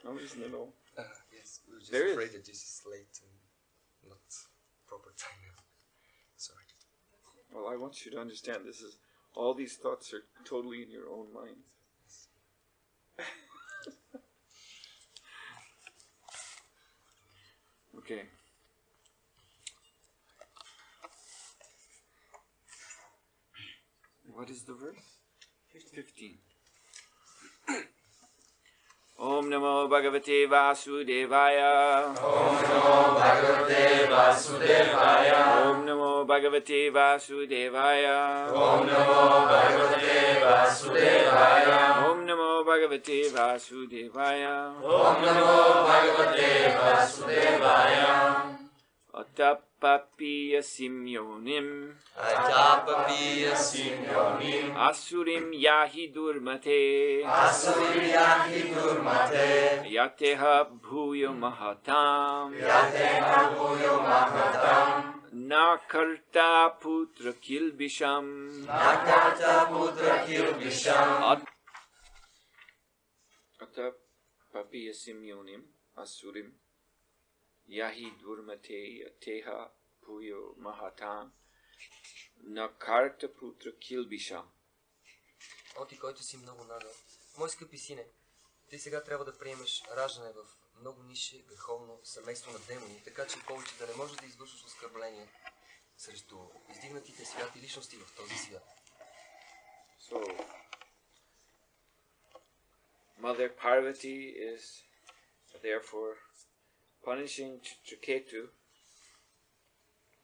No, isn't it all? Yes, we were just There afraid is. that this is late and not proper time now. Sorry. Well, I want you to understand this is all these thoughts are totally in your own mind. Okay. What is the verse? 15. Om Namo Bhagavate Vasudevaya. Om Namo Bhagavate Vasudevaya. Om Namo Bhagavate Vasudevaya. Om Namo Bhagavate Vasudevaya. Om Namo Bhagavate Vasudevaya. Om Namo Bhagavate Vasudevaya. Atapapiya simyonim. Atapapiya simyonim. Asurim yahi durmate. Asurim yahi durmate. Yateha bhuyo mahatam. Yateha bhuyo mahatam. Nakarta putra kilbisham. Nakarta putra kilbisham. Atapapiya simyonim. Asurim yahi durmate yateha bhuyo mahatam nakarta putra kilbisham. О, ти, който си много нагъл. Мой скъпи сине, ти сега трябва да приемеш раждане в много нише греховно семейство на демони, така че повече да не можеш да извършваш оскърбление срещу издигнатите святи личности в този свят. So, Mother Parvati is therefore punishing Chitraketu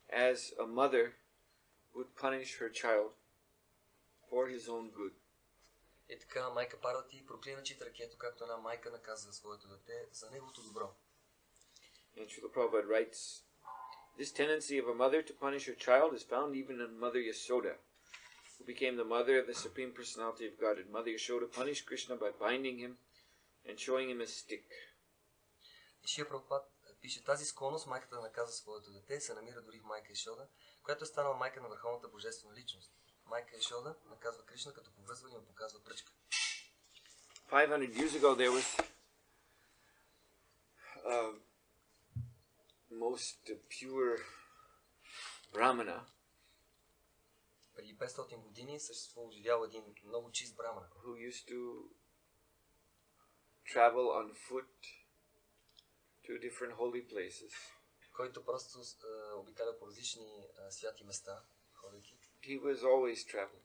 as a mother would punish her child for his own good. И така майка Парвати проклина Читракето, както една майка наказва своето дете за неговото добро. And Srila Prabhupada writes, this tendency of a mother to punish her child is found even in Mother Yasoda, who became the mother of the Supreme Personality of Godhead. Mother Yasoda punished Krishna by binding him and showing him a stick. И Шрила Прабхупад пише, тази склонност майката да наказва своето дете се намира дори в майка Ешода, която е станала майка на върховната божествена личност. Майка Ешода наказва Кришна, като повръзва и му показва пръчка. 500 years ago there was a most pure Brahmana Преди 500 години съществува живял един много чист брамана, who used to travel on foot to different holy places. който просто обикаля по различни святи места, ходейки. He was always traveling.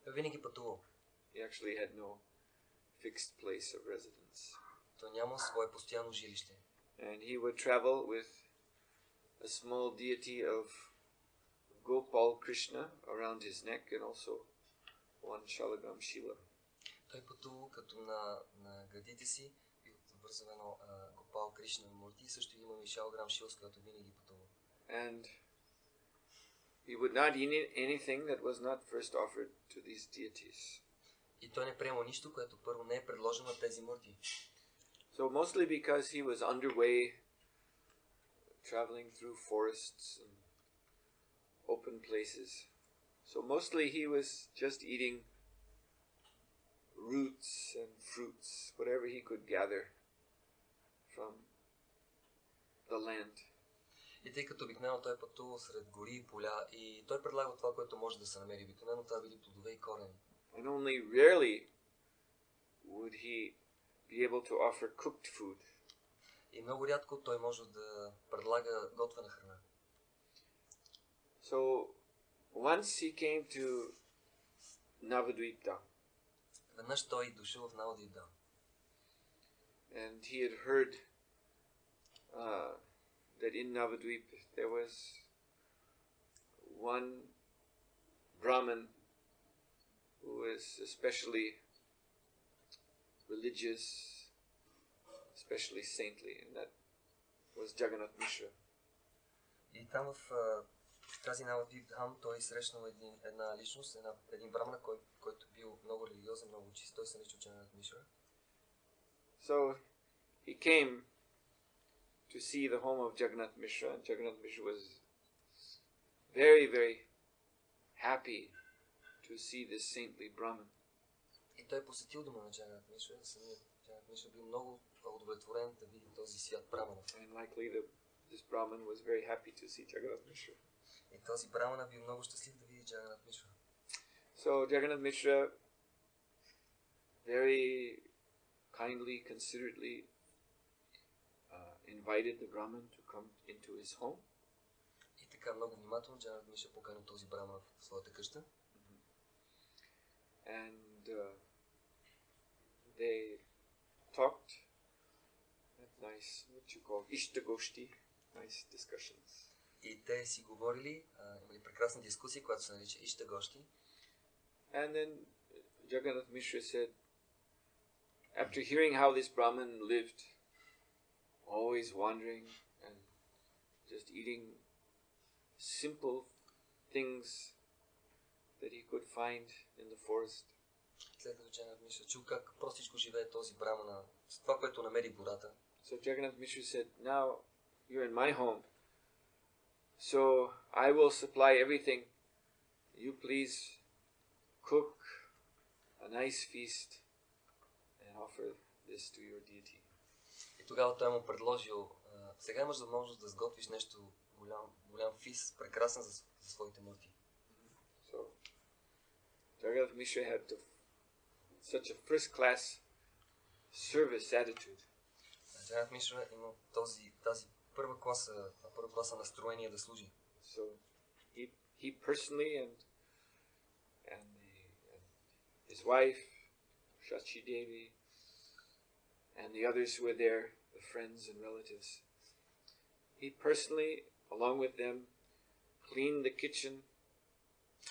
Той винаги пътувал. He actually had no fixed place of residence. Той нямал свое постоянно жилище. And he would travel with a small deity of Gopal Krishna around his neck and also one Shalagram Shila. Той пътувал като на гърдите си и вързал едно Гопал Кришна мурти, също има и Шалграм Шила, с която винаги пътувал. And he would not eat anything that was not first offered to these deities. И той не приемал нищо, което първо не е предложено на тези мурти. So mostly because he was underway, traveling through forests and open places. So mostly he was just eating roots and fruits, whatever he could gather from the land. И тъй като обикновено той е пътувал сред гори и поля и той предлагал това, което може да се намери. Обикновено това били плодове и корени. And only rarely would he be able to offer cooked food. И много рядко той може да предлага готвена храна. So once he came to Navadvipta. Веднъж той дошъл в Навадвипта. And he had heard that in Navadvip there was one Brahmin who was especially religious, especially saintly, and that was Jagannath Mishra. И там в тази Навадвипта той срещнал една личност, един брамана, който бил много религиозен, много чист. Той се наричал Jagannath Mishra. So he came to see the home of Jagannath Mishra, and Jagannath Mishra was very, very happy to see this saintly Brahmin. И той посетил дома на Jagannath Mishra, самият Jagannath Мишра бил много удовлетворен да види този свят Брамана. And likely this Brahmin was very happy to see Jagannath Mishra. И този Брамана бил много щастлив да види Джаганат Мишра. So Jagannath Mishra very kindly, considerately invited the Brahmin to come into his home. И така много внимателно Джаганат Мишра покани този Брамана в своята къща. And they talked at nice, what you call Ishtagoshti, nice discussions. И те си говорили, имали прекрасна дискусия, която се нарича Иштагошти. And then Jagannath Mishra said, after hearing how this Brahmin lived, always wandering and just eating simple things that he could find in the forest. След като Джаганат Мишра чул как простичко живее този Брамана с това, което намери в гората. So Jagannath Mishra said, now you're in my home, so I will supply everything. You please cook a nice feast and offer this to your deity. И тогава той му предложил, сега имаш възможност да сготвиш нещо голям фист, прекрасен за своите мурти. So Jagannath Mishra had such a first-class service attitude. Джаганат Мишра има тази първа класа настроение да служи. So he personally and his wife Shachi Devi and the others who were there, the friends and relatives, he personally, along with them, cleaned the kitchen.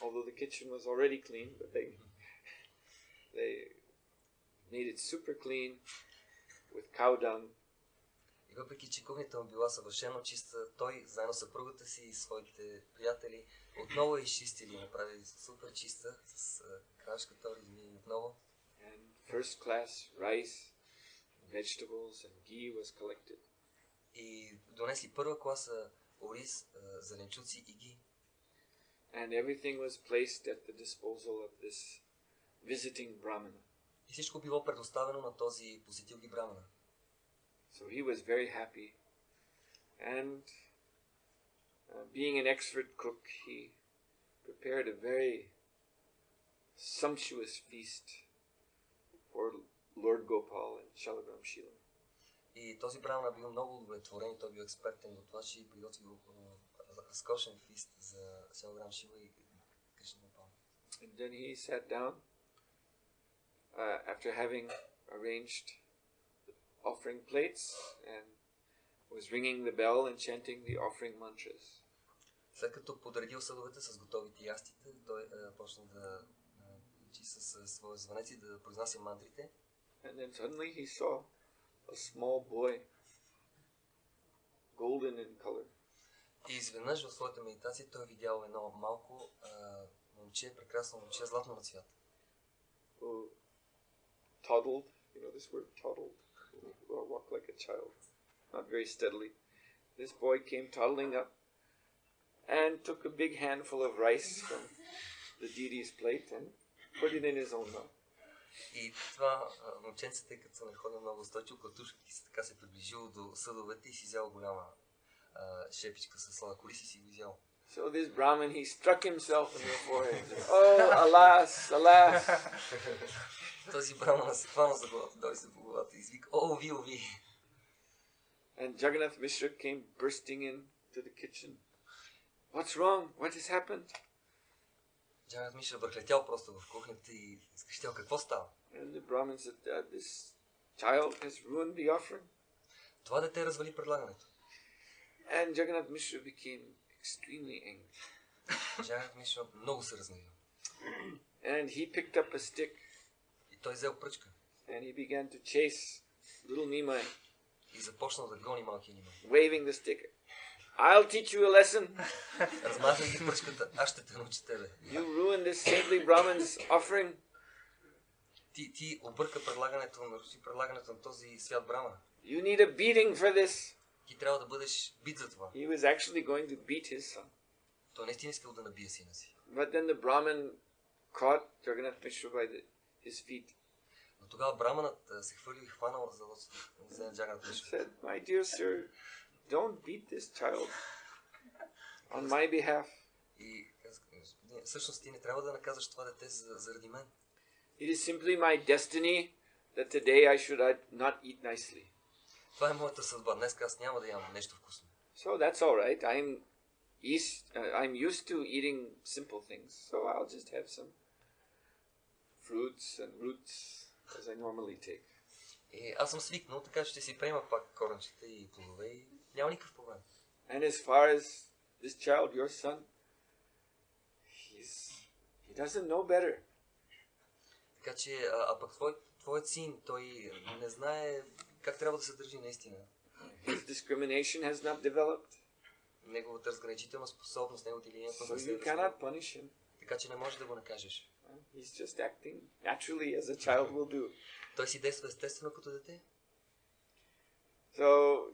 Although the kitchen was already clean, but they made it super clean with cow dung. И въпреки че кухнята му била съвършено чиста, той заедно с съпругата си и своите приятели отново изчистили, направили супер чиста с крашка торизми отново. And first class rice, vegetables and ghee was collected. И донесли първа класа ориз, зеленчуци и ги. And everything was placed at the disposal of this visiting Brahmana. И всичко било предоставено на този посетил ги Брамана. So he was very happy, and being an expert cook, he prepared a very sumptuous feast for Lord Gopal and Shalagram Shila. И този Брамана бил много удовлетворен, той бил експертен до това, че приготвил разкошен фист за Шалаграм Шила и Кришна Гопал. And then he sat down after having arranged offering plates and was ringing the bell and chanting the offering mantras. След като подредил съдовете с готовите ястите, той почна да учи със своя звънец и да произнася мантрите. And then suddenly he saw a small boy, golden in color. И изведнъж в своята медитация той видял едно малко момче, прекрасно момче, златно на цвят. Who toddled, you know this word, toddled, walk like a child, not very steadily. This boy came toddling up and took a big handful of rice from the deity's plate and put it in his own mouth. И това момченце, тъй като не ходил много устойчиво, клатушката си така се приближил до съдовете и си взял голяма шепичка с сладък ориз и си го взял. So this Brahmin, he struck himself in the forehead. Oh, alas, alas! Този Брамана се хвана за главата, дойде се по главата и извика, о, ви! And Jagannath Mishra came bursting into the kitchen. What's wrong? What has happened? Джаганат Мишра върхлетял просто в кухнята и изкрещял, какво става? And the Brahmin said, this child has ruined the offering. Това дете развали предлагането. And Jagannath Mishra became extremely angry. Джаганат Мишра много се разгневил. And he picked up a stick. И той взел пръчка. And he began to chase little Nimai. И започнал да гони малкия Нимай. Waving the stick. I'll teach you a lesson. Размахна ги пръчката, аз ще те науча тебе. You ruined this saintly Brahman's offering. Ти обърка предлагането, наруши предлагането на този свят Брамана. You need a beating for this. Ти трябва да бъдеш бит за това. He was actually going to beat his son. Той наистина искал да набие сина си. But then the Brahmin caught Jagannath Mishra by his feet. Но Тогава браманът се хвърли и хванал за Джаганат Мишра. Said, my dear sir, don't beat this child on my behalf. И всъщност ти не трябва да наказваш това дете заради мен. It is simply my destiny that today I should not eat nicely. Това е моята съдба. Днес аз няма да ям нещо вкусно. So that's all right. I'm used to eating simple things, so I'll just have some fruits and roots as I normally take. И аз съм свикнал, така ще си приема пак коренчета и плодове и няма никакъв проблем. And as far as this child, your son, he doesn't know better. Така че, пък твоят син, той не знае как трябва да се държи наистина. His discrimination has not developed. Неговата разграничителна способност, неговата линия So you cannot punish him. Така че не можеш да го накажеш. He's just acting naturally as a child will do. Той си действа естествено като дете. So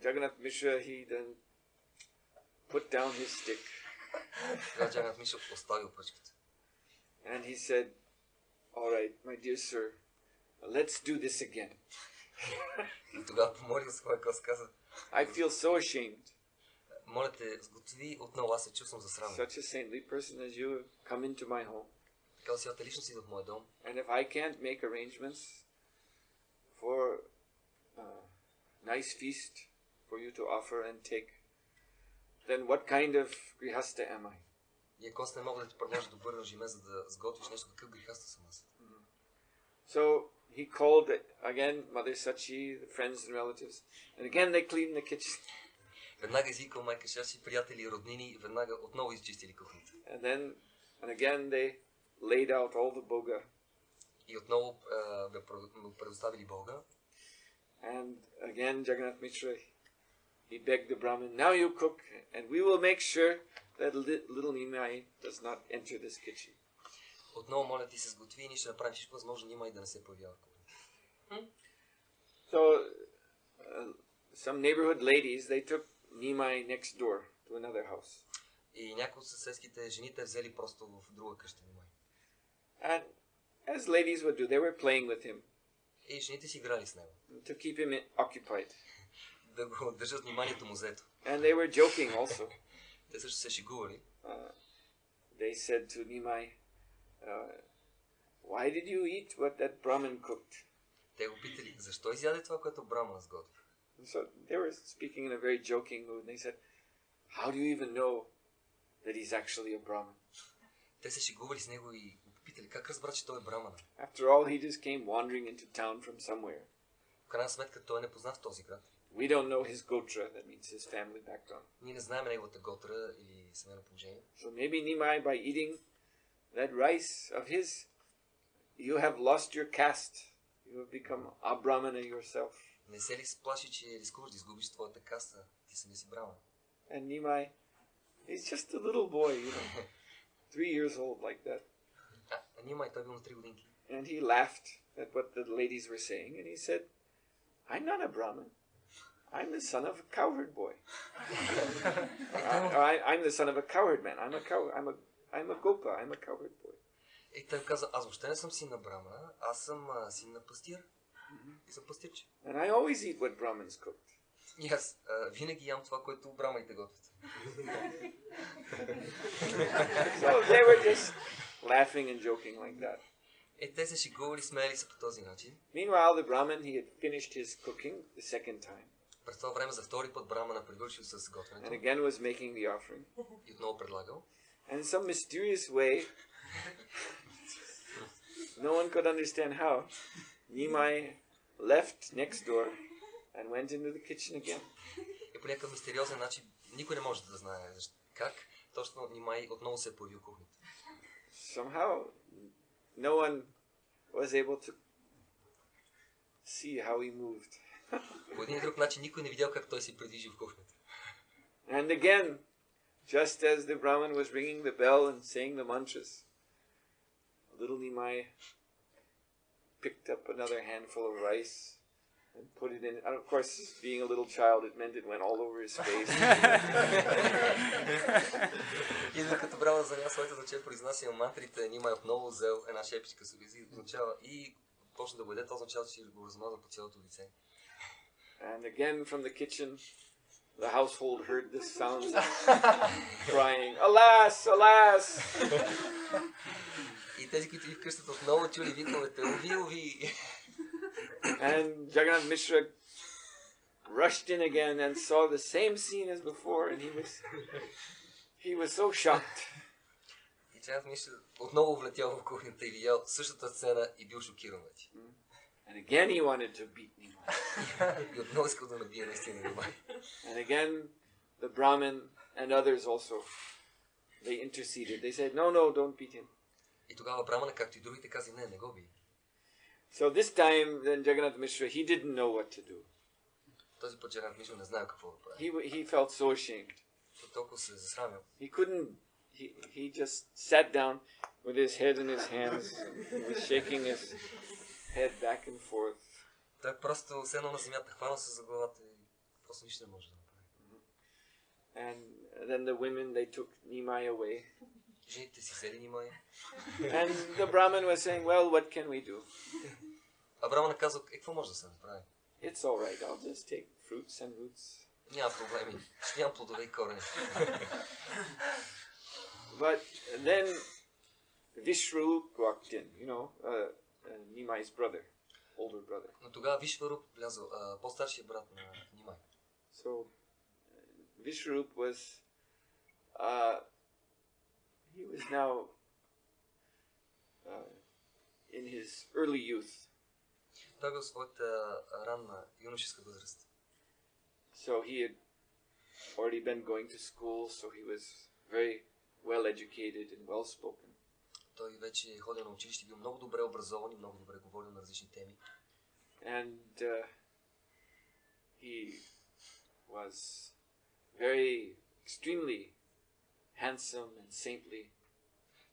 Jagannath Mishra, he then put down his stick. Тогава Джаганат Мишра оставил пръчката. And he said, all right, my dear sir, let's do this again. И тогава помолих своя коз, каза, I feel so ashamed. моля те, сготви отново, аз се чувствам засрамен. Such a saintly person as you have come into my home. Такава свята личност идва в моя дом. And if I can't make arrangements for a nice feast for you to offer and take, then what kind of grihasta am I? И ако аз не мога да ти предложа добър режиме, за да сготвиш нещо, какъв грехаста съм аз? So he called again Mother Sachi, the friends and relatives, and again they cleaned the kitchen. Веднага извикал майка Шаши, приятели и роднини, веднага отново изчистили кухнята. And again they laid out all the boga. И отново предоставили Бога. And again Jagannath Mishra, he begged the Brahmin, now you cook, and we will make sure that little Nimai does not enter this kitchen. Отново моля ти се сготви и ние ще направим всичко възможно Нимай да не се появява в кухнята. So some neighborhood ladies, they took Nimai next door to another house. И някои от съседските жените взели просто в друга къща Нимай. And as ladies would do, they were playing with him. И жените си играли с него. To keep him occupied. Да го държат вниманието му взето. And they were joking also. Те също се шегували. They said to Nimai, why did you eat what that Brahmin cooked? Те го питали, защо изяде това, което Брамана сготви? So they were speaking in a very joking mood, and they said, how do you even know that he's actually a Brahmin? Те се шегували с него и го питали, как разбра, че той е Брамана? After all, he just came wandering into town from somewhere. В крайна сметка той е непознат в този град. We don't know his gotra, that means his family background. Ние не знаем неговата готра или семейно положение. So maybe Nimai, by eating that rice of his, you have lost your caste. You have become a Brahmana yourself. Не се ли сплаши, че рискуваш да изгубиш твоята каста? Ти сами си Браман. And Nimai, he's just a little boy, you know, 3 years old like that. А Нимай, той бил на 3 годинки. And he laughed at what the ladies were saying, and he said, I'm not a Brahmin. I'm the son of a cowherd boy. I'm the son of a cowherd man. I'm a gopa. I'm a cowherd boy. И той каза, аз въобще не съм син на Брамана, аз съм син на пастир. И съм пастирче. And I always eat what Brahmins cooked. И аз винаги ям това, което браманите готвят. So they were just laughing and joking like that. Те се шегували, смеяли се по този начин. Meanwhile, the Brahmin, he had finished his cooking the second time. През това време за втори път Брамана привършил с готвенето. And again was making the offering. И отново предлагал. And in some mysterious way, no one could understand how, Nimai left next door and went into the kitchen again. И по някакъв мистериозен начин, никой не може да знае как, точно Нимай отново се е появил в кухнята. Somehow, no one was able to see how he moved. По един и друг начин никой не видял как той се придвижи в кухнята. And again, just as the Brahmin was ringing the bell and saying the mantras, little Nimai picked up another handful of rice and put it in. And of course, being a little child, it meant it went all over his face. И докато Брамана заня своите ръце произнася мантрите, Нимай отново взел една шепичка с ризи, означава и почна да го яде, това означава, че го размаза по цялото лице. And again from the kitchen, the household heard this sound, crying, "Alas, alas!" И тези, които в къщата отново чули виковете, уви, уви. And Jagannath Mishra rushed in again and saw the same scene as before, and he was so shocked. И Джаганат Мишра отново влетял в кухнята и видял същата сцена и бил шокиран вече. And again he wanted to beat Nimai. И отново искал да набие наистина Nimai. And again the Brahmin and others also, they interceded. They said, no, don't beat him. И тогава Брамана, както и другите, каза, не го бий. So this time, then Jagannath Mishra, he didn't know what to do. Този път Джаганат Мишра не знае какво да прави. He felt so ashamed. Толкова се засрамил. He couldn't. He just sat down with his head in his hands. He was shaking his head back and forth. Той просто седнал на земята, хванал се за главата и просто нищо не може да направи. And then the women, they took Nimai away. Жените си взели Nimai. And the Brahmin was saying, well, what can we do? А Брамана казал, какво може да се направи? It's all right. I'll just take fruits and roots. Няма проблеми. Ще нямам плодове и корени. But then Vishwarup walked in, Nimai's brother, older brother. Но тогава Вишваруп влязъл, по-старшия брат на Nimai. So Vishwarup was, he was now in his early youth. Той бил в своята ранна юношеска възраст. So he had already been going to school, so he was very well educated and well spoken. Той вече е ходил на училище, бил много добре образован и много добре говорил на различни теми. And he was very extremely handsome and saintly.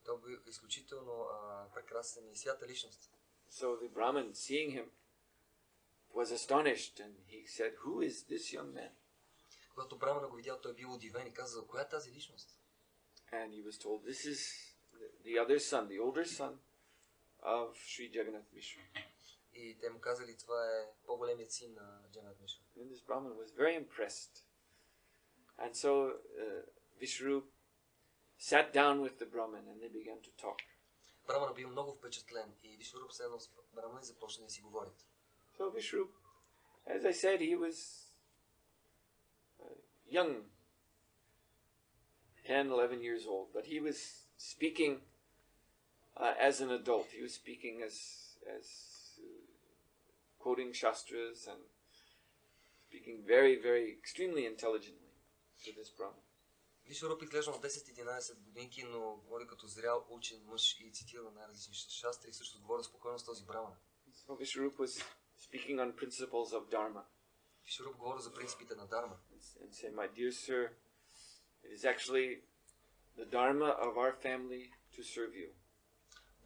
Той бил изключително прекрасен и свята личност. So the Brahmin, seeing him, was astonished, and he said, "Who is this young man?" Когато Брамана го видял, той бил удивен и казал, коя е тази личност? And he was told, this is the other son, the older son of Sri Jagannath Mishra. И те му казали, това е по-големият син на Джаганат Мишра. And this Brahmin was very impressed. And so Vishwarup sat down with the Brahmin and they began to talk. Брамана бил много впечатлен и Вишваруп седнал с Брамана и започна да си говорят. So Vishwarup, as I said, he was young, 10, 11 years old, but he was speaking as an adult. He was speaking as quoting shastras and speaking very, very extremely intelligently to this Brahmin. Вишваруп изглежда на 10-11 годинки, но говори като зрял учен мъж и цитира най-различни шастри и също говори спокойно с този Браман. So Vishwarup was speaking on principles of Dharma. Вишваруп говори за принципите на Дарма. And say, my dear sir, it is actually the Dharma of our family to serve you.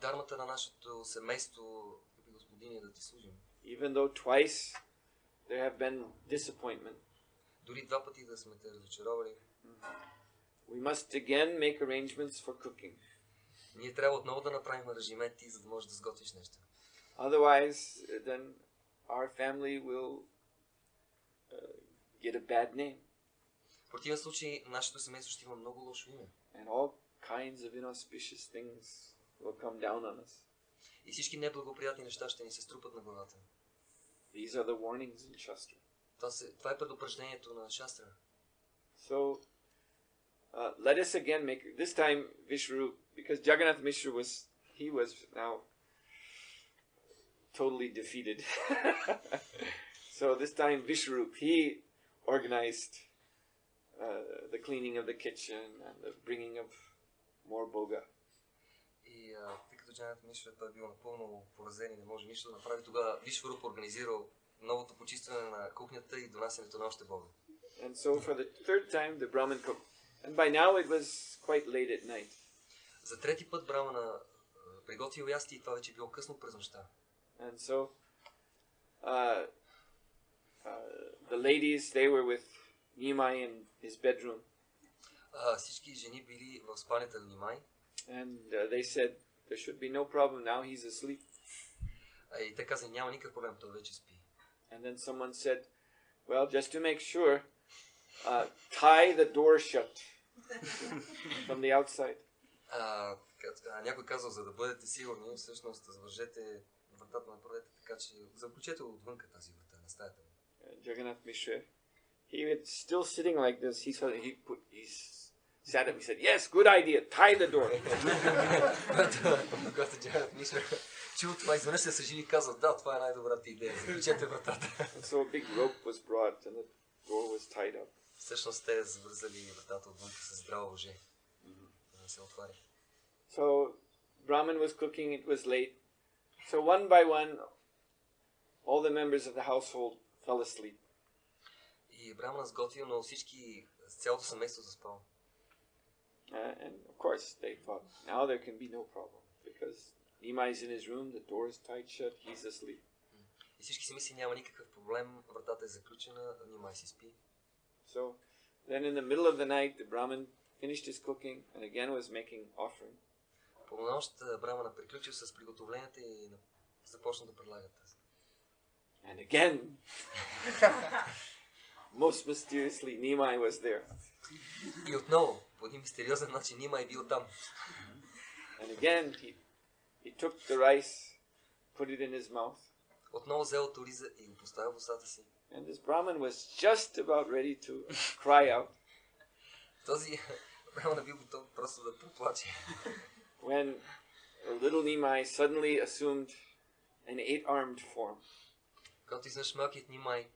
Дармата на нашето семейство, Господин, е да ти служим. Even though twice there have been disappointment, Дори два пъти да сме те разочаровали, we must again make arrangements for cooking. ние трябва отново да направим аранжименти, за да можеш да сготвиш нещо. Otherwise, then our family will get a bad name. В противен случай, нашето семейство ще има много лошо име. And all kinds of inauspicious things will come down on us. И всички неблагоприятни неща ще ни се струпат на главата. These are the warnings in Shastra. Това е предупреждението на Шастра. So, let us again make, this time Vishwarup, because Jagannath Mishra was now totally defeated. So this time Vishwarup, he organized the cleaning of the kitchen and the bringing of more boga. И тъй като Джаганат Мишра той бил напълно поразен и не може нищо да направи, тогава Вишваруп организирал новото почистване на кухнята и донасянето на още бога. And so for the third time the Brahmin cooked. And by now it was quite late at night. За трети път Брамана приготвил ясти и това вече било късно през нощта. And so the ladies, they were with Nimai in his bedroom. Всички жени били в спалнята на Нимай. And they said, there should be no problem now, he's asleep. И те казали, няма никакъв проблем, той вече спи. And then someone said, well, just to make sure, tie the door shut from the outside. Някой казал, за да бъдете сигурни, всъщност завържете вратата на пролета, така че заключете отвънка тази врата на стаята. Jagannath Mishra, he was still sitting like this. He sat up. He said, "Yes, good idea. Tie the door." Когато Jagannath Mishra чул това, изведнъж се съживи и казва, да, това е най-добрата идея. Заключете вратата. So a big rope was brought and the door was tied up. Всъщност те завързали вратата отвънка с здраво въже. Да се отваря. So Brahman was cooking. It was late. So one by one, all the members of the household fell asleep. И Брамана сготвил, но всички, цялото семейство заспало. And of course they thought, now there can be no problem because Nimai is in his room, the door is tied shut, he's asleep. И всички си мисли, няма никакъв проблем, вратата е заключена, Нимай си спи. So then in the middle of the night, the Brahmin finished his cooking and again was making offering. По нощ Брамана приключил с приготовленията и започна да предлага тази. And again, most mysteriously, Nimai was there. И отново, по един мистериозен начин, Нимай бил там. And again, he took the rice, put it in his mouth. Отново взел от ориза и го поставил в устата си. And this Brahmin was just about ready to cry out. Този Брамана бил готов просто да проплаче. When little Nimai suddenly assumed an 8-armed form. Когато изведнъж малкият Нимай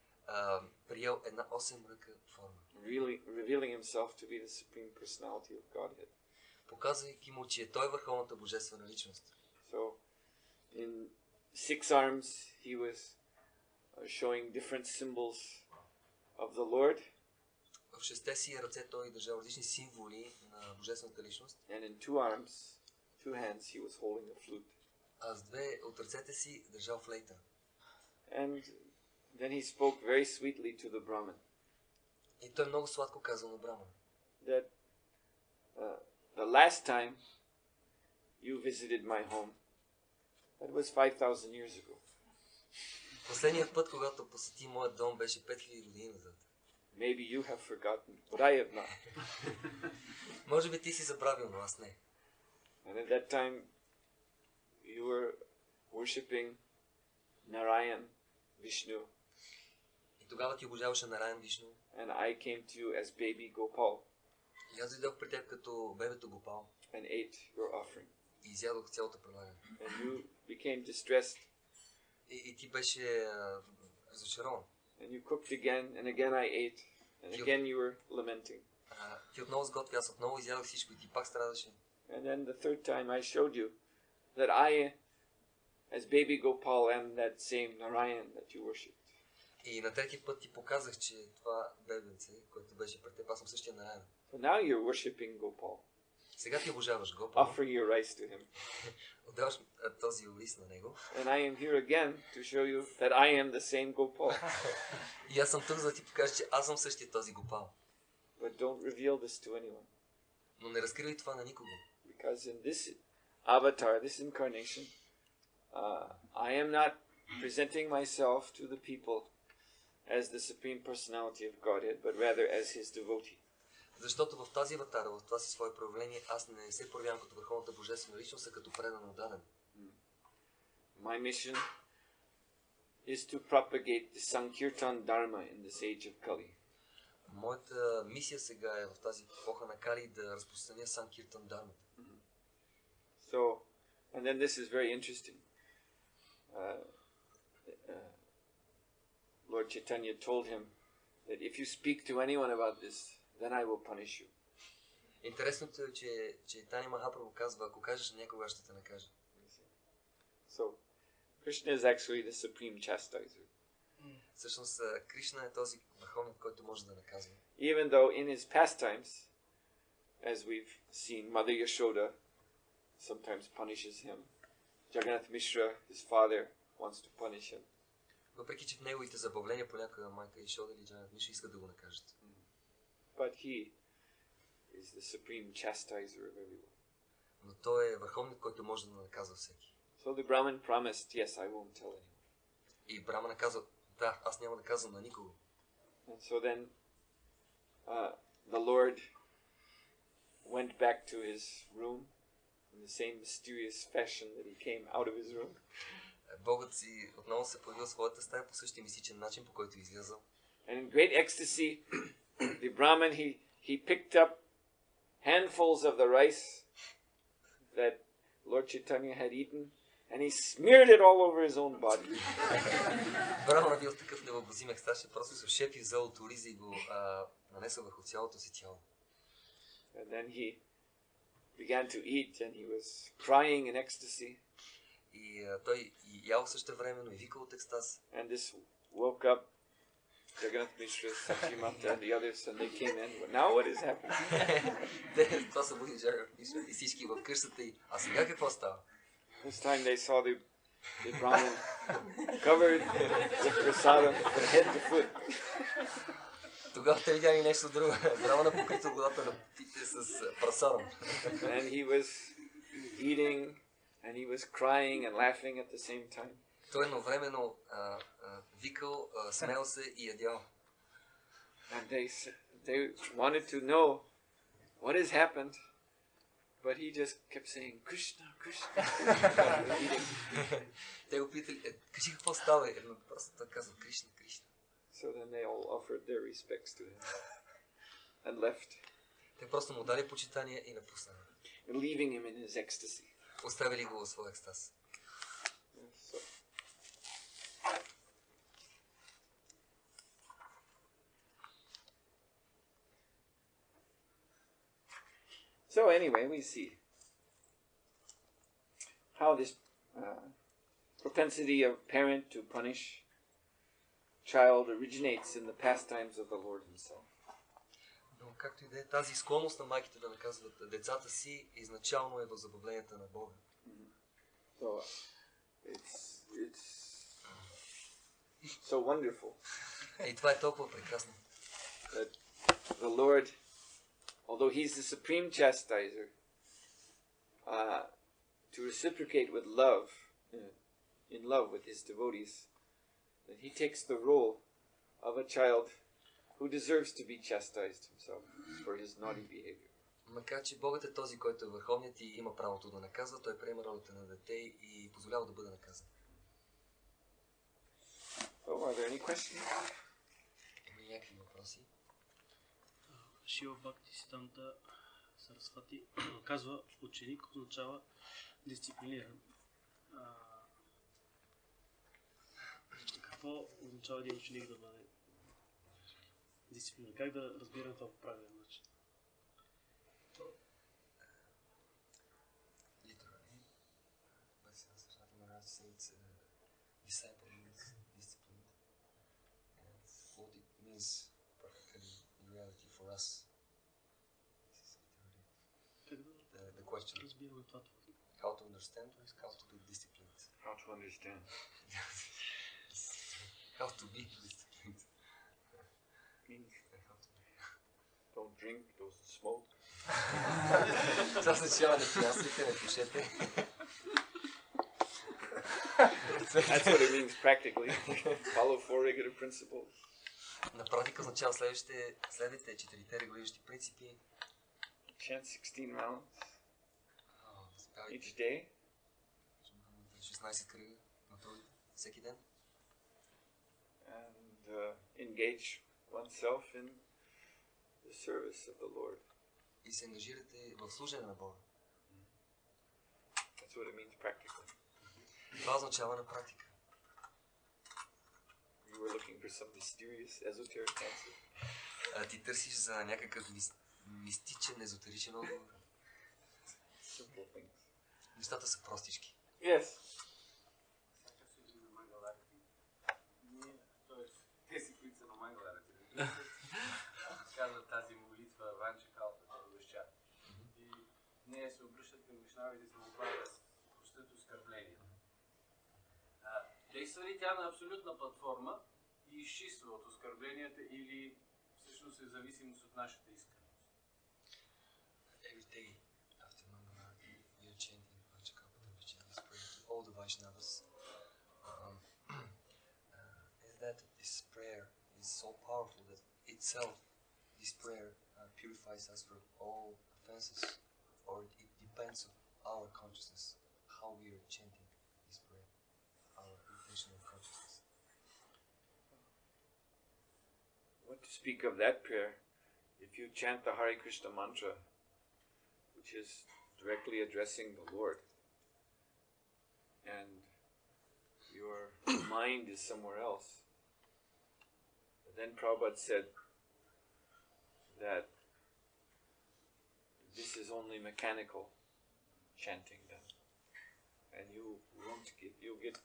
приел една 8-ръка форма. Revealing himself to be the Supreme Personality of Godhead. Показвайки му, че той е върховната божествена личност. So, in 6 arms, he was showing different symbols of the Lord. В шесте си ръце той държал различни символи на божествената личност. And in 2 hands, he was holding a flute. А с две от ръцете си държал флейта. And then he spoke very sweetly to the Brahmin. И той много сладко казал на Брамана. That the last time you visited my home, that was 5,000 years ago. Последният път, когато посети моят дом, беше 5000 години назад. Maybe you have forgotten, but I have not. Може би ти си забравил, но аз не. And at that time, you were worshipping Narayan, Vishnu. И тогава ти обожаваше Нараян Вишну. And I came to you as baby Gopal. И аз дойдох при теб като бебето Гопал. And ate your offering. И изядох цялото предлагане. And you became distressed. И ти беше разочарован. And you cooked again, and again I ate. And again you were lamenting. Ти отново сготви, аз отново изядох всичко и ти пак страдаше. And then the third time I showed you that I, as baby Gopal, am that same Narayan that you worshipped. И на трети път ти показах, че това бебенце, което беше пред теб, аз съм същия Нараян. So now you're worshipping Gopal. Сега ти обожаваш Гопал. Offering your rice to him. Отдаваш този ориз на него. And I am here again to show you that I am the same Gopal. И аз съм тук, за да ти покажа, че аз съм същия този Гопал. But don't reveal this to anyone. Но не разкривай това на никого. Because in this avatar, this incarnation, I am not presenting myself to the people as the Supreme Personality of Godhead, but rather as His devotee. Защото в тази аватара, в това си свое проявление, аз не се проявявам като върховната божествена личност, а като предан отдаден. My mission is to propagate the Sankirtan Dharma in this age of Kali. Моята мисия сега е в тази епоха на Кали да разпространя Санкиртан Дармата. So, and then this is very interesting. Lord Chaitanya told him that if you speak to anyone about this, then I will punish you. Интересното е, че Чайтания Махапрабху казва, ако кажеш на някога, ще те накажа. So, Krishna is actually the supreme chastiser. Всъщност, Кришна е този върховният, който може да наказва. Even though in his pastimes, as we've seen, Mother Yashoda sometimes punishes him. Jagannath Mishra, his father, wants to punish him. Въпреки че в неговите забавления понякога майка Йашода или Джанат Мишра искат да го накажат. But he is the supreme chastiser of everyone. Но той е върховният, който може да наказва всеки. So the Brahmin promised, yes, I won't tell anyone. И Брамана каза, да, аз няма да казвам на никого. And so then the Lord went back to his room in the same mysterious fashion that he came out of his room. Богът си отново се появил в своята стая по същия мистичен начин, по който излязъл. And in great ecstasy, the Brahmin, he picked up handfuls of the rice that Lord Chaitanya had eaten, and he smeared it all over his own body. Брамана бил в такъв невъобразим екстаз, че просто се шепи взел от оризи и го нанесъл върху цялото си тяло. And then he began to eat, and he was crying in ecstasy. И той ял същевременно и викал от екстаз. And this woke up Jagannath Mishra, Sakyamata, and the others, and they came in. Now what is happening? Това събуди Джаганат Мишра и всички в къщата и а сега какво става? This time they saw the Brahmin covered with prasadam from head to foot. Тогава те видяли нещо друго. Брамана покрит от главата на пите с прасадам. And he was eating, and he was crying and laughing at the same time. Той едновременно викал, смеял се и ядял. And they wanted to know what has happened, but he just kept saying, Krishna, Krishna. Те го питали, кажи какво става? Едно просто той казва, Кришна, Кришна. So then they all offered their respects to him and left, Те просто му дали почитание и напуснали. leaving him in his ecstasy. Оставили го в своя екстаз. So anyway, we see how this propensity of parent to punish child originates in the pastimes of the Lord himself. Но както и да е, тази склонност на майките да наказват децата си изначално е в забавленията на Бога. So it's so wonderful И това е толкова прекрасно. that the Lord, although he's the supreme chastiser, to reciprocate with love, in love with his devotees, that he takes the role of a child who deserves to be chastised himself for his naughty behavior. Макар че Богът е този, който е върховният и има правото да наказва, той приема ролята на дете и позволява да бъде наказан. Oh, are there any questions? Има някакви въпроси? Шива Бхакти Сиданта Сарасвати казва, ученик означава дисциплиниран. Какво означава един ученик да бъде дисциплиниран? Как да разбирам това по правилен начин? Literally, but Srati Maharaj says disciple means disciplined. And what it means practically in reality for us. This is literally Как да the question. разбираме това? How to understand, how to be disciplined. How to understand. How to be disciplined. Means don't drink, don't smoke. Това означава да пиясвате, не пушете. That's what it means practically. Follow four regular principles. На практика означава следвайте четирите регулиращи принципи. Chant 16 rounds each day. 16 кръга на трудите всеки ден. And engage oneself in the service of the Lord. И се ангажирате в служене на Бога. That's what it means practically. Това означава на практика. You were looking for some mysterious, esoteric answer. Ти търсиш за някакъв мистичен, езотеричен отговор. Simple things. Нещата са простички. Yes. Тези, които са на Мангаларите, казват тази молитва Ванча Калпата Ваща. И нея се обръщат към вишнавите с молба да простят оскърбления. Действа ли тя на абсолютна платформа и изчиства от оскърбленията или всъщност е зависимост от нашата искреност? Every day after Mangala, we are chanting Vancha Kalpata Vachana, praying to all the Vaishnavas is that this prayer is so powerful that itself, this prayer purifies us from all offenses, or it depends on our consciousness, how we are chanting this prayer, our intention of consciousness. What to speak of that prayer? If you chant the Hare Krishna mantra, which is directly addressing the Lord, and your mind is somewhere else, then Prabhupada said that this is only mechanical chanting then, and you'll get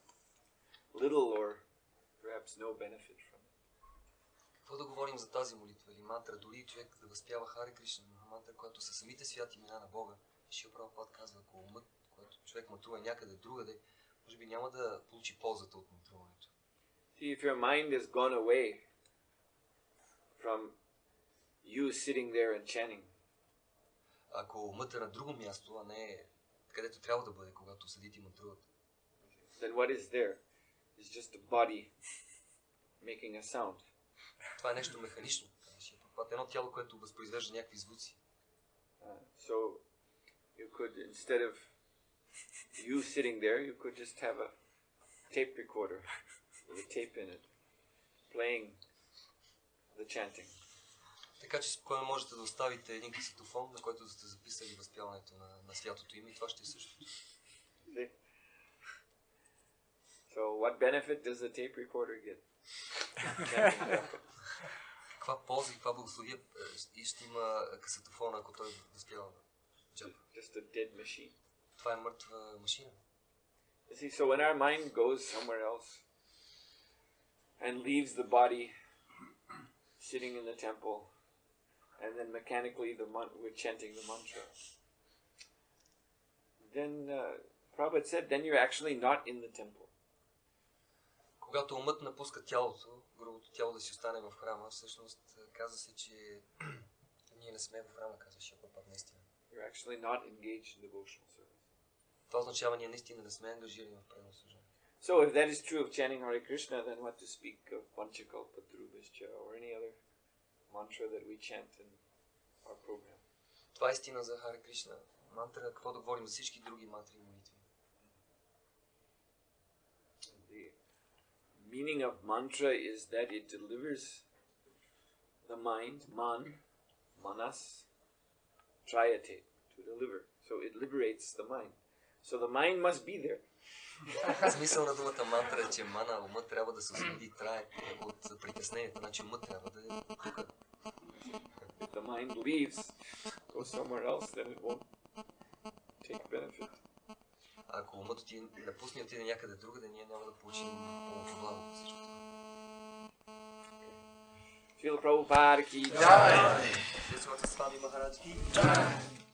little or perhaps no benefit from it. Какво да говорим за тази молитва или мантра, дори човек да възпява Харе Кришна, мантра, която са самите святи имена на Бога, Шрила Прабхупада казва, ако умът, който човек матрува някъде другаде, може би няма да получи ползата от матруването. See, if your mind has gone away from you sitting there and chanting, ако умът е на друго място, а не където трябва да бъде, когато седите и матрувате, then what is there? It's just a body making a sound. това е нещо механично. Това е едно тяло, което възпроизвежда някакви звуци. So you could, instead of you sitting there, you could just have a tape recorder with a tape in it, playing the chanting. Така че спокойно можете да оставите един касетофон, на който сте записали възпяването на святото име, и това ще е същото. So what benefit does the tape recorder get? Каква полза и каква благословия и ще има касетофона, ако той възпява джапа? Just a dead machine. Това е мъртва машина. You see, so when our mind goes somewhere else and leaves the body sitting in the temple, and then mechanically we're chanting the mantra, then Prabhupada said, then you're actually not in the temple. Когато умът напуска тялото, грубото тяло да си остане в храма, всъщност казва се, че ние не сме в храма, казва Шрила Прабхупада наистина. You're actually not engaged in devotional service. Това означава, ние наистина не сме ангажирани в преданно служение. So if that is true of chanting Hare Krishna, then what to speak of Panchakalpadrubhascha or any other mantra that we chant in our program? Това е истина за Харе Кришна мантра, какво да говорим за всички други мантри и молитви. The meaning of mantra is that it delivers the mind, manas, trayate, to deliver. So it liberates the mind. So the mind must be there. Смисъл на думата мантра е, че мана, умът трябва да се освободи, трае от притеснението, значи умът трябва да е тук. If the mind leaves, go somewhere else, then it won't take benefit. Ако умът напусне и отиде някъде другаде, ние няма да получим пълното благо от всичко това. Srila Prabhupada ki Jai. Сухотра Махараджа ки Jai.